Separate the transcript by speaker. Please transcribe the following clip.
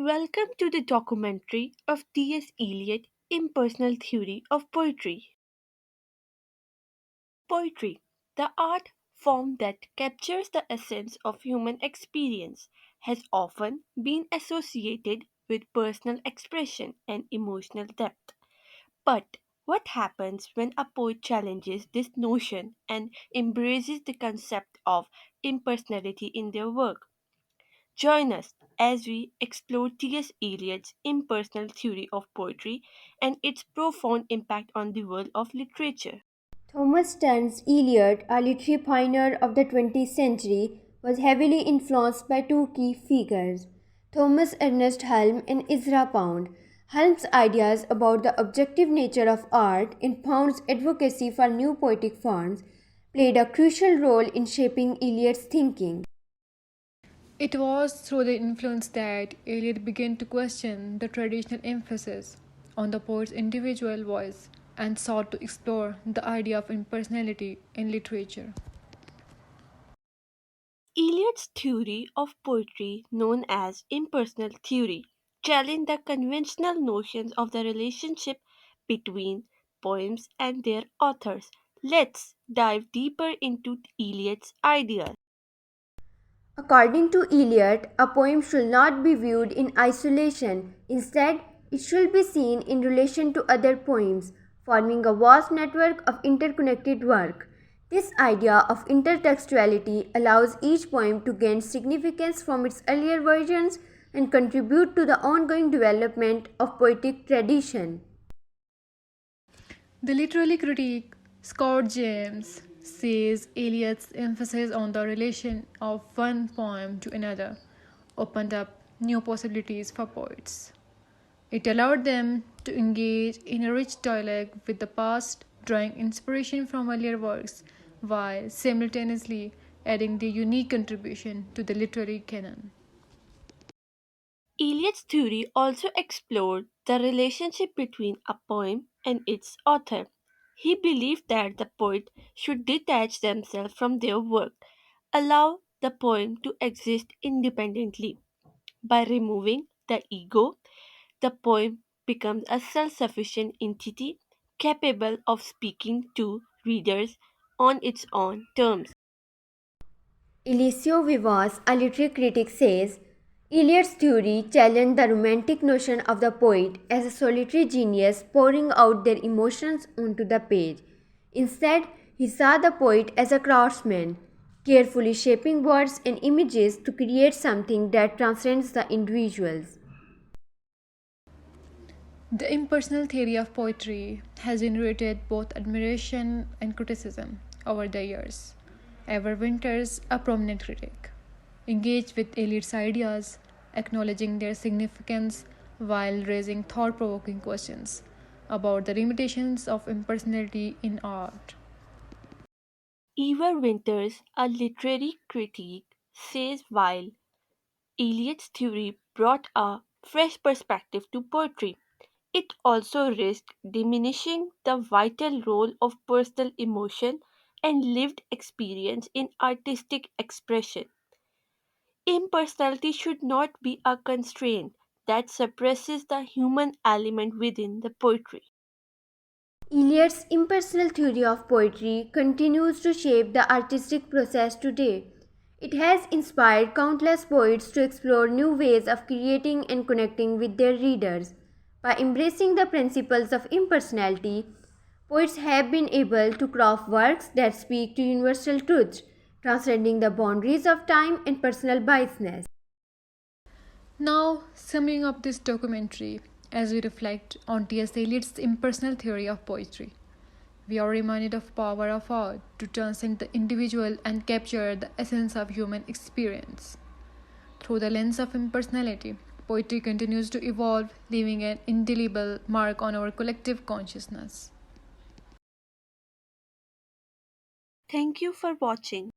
Speaker 1: Welcome to the documentary of T.S. Eliot Impersonal Theory of Poetry. Poetry, the art form that captures the essence of human experience, has often been associated with personal expression and emotional depth. But what happens when a poet challenges this notion and embraces the concept of impersonality in their work? Join us as we explore T.S. Eliot's impersonal theory of poetry and its profound impact on the world of literature.
Speaker 2: Thomas Stearns Eliot, a literary pioneer of the 20th century, was heavily influenced by two key figures, Thomas Ernest Helm and Ezra Pound. Helm's ideas about the objective nature of art and Pound's advocacy for new poetic forms played a crucial role in shaping Eliot's thinking.
Speaker 3: It was through their influence that Eliot began to question the traditional emphasis on the poet's individual voice and sought to explore the idea of impersonality in literature.
Speaker 1: Eliot's theory of poetry, known as impersonal theory, challenged the conventional notions of the relationship between poems and their authors. Let's dive deeper into Eliot's ideas.
Speaker 2: According to Eliot, a poem should not be viewed in isolation. Instead, it should be seen in relation to other poems, forming a vast network of interconnected work. This idea of intertextuality allows each poem to gain significance from its earlier versions and contribute to the ongoing development of poetic tradition.
Speaker 3: The literary critic Scott James says Eliot's emphasis on the relation of one poem to another opened up new possibilities for poets. It allowed them to engage in a rich dialogue with the past, drawing inspiration from earlier works while simultaneously adding their unique contribution to the literary canon.
Speaker 1: Eliot's theory also explored the relationship between a poem and its author. He believed that the poet should detach themselves from their work, allow the poem to exist independently. By removing the ego, the poem becomes a self sufficient entity capable of speaking to readers on its own terms.
Speaker 2: Eliseo Vivas, a literary critic, says Eliot's theory challenged the romantic notion of the poet as a solitary genius pouring out their emotions onto the page. Instead, he saw the poet as a craftsman, carefully shaping words and images to create something that transcends the individuals.
Speaker 3: The impersonal theory of poetry has generated both admiration and criticism over the years. Ever Winters, a prominent critic, engaged with Eliot's ideas, acknowledging their significance while raising thought provoking questions about the limitations of impersonality in art.
Speaker 1: Eva Winters, a literary critic, says while Eliot's theory brought a fresh perspective to poetry, it also risked diminishing the vital role of personal emotion and lived experience in artistic expression. Impersonality should not be a constraint that suppresses the human element within the poetry.
Speaker 2: Eliot's impersonal theory of poetry continues to shape the artistic process today. It has inspired countless poets to explore new ways of creating and connecting with their readers. By embracing the principles of impersonality, poets have been able to craft works that speak to universal truths, transcending the boundaries of time and personal biasness.
Speaker 3: Now, summing up this documentary as we reflect on T.S. Eliot's impersonal theory of poetry. We are reminded of the power of art to transcend the individual and capture the essence of human experience. Through the lens of impersonality, poetry continues to evolve, leaving an indelible mark on our collective consciousness.
Speaker 1: Thank you for watching.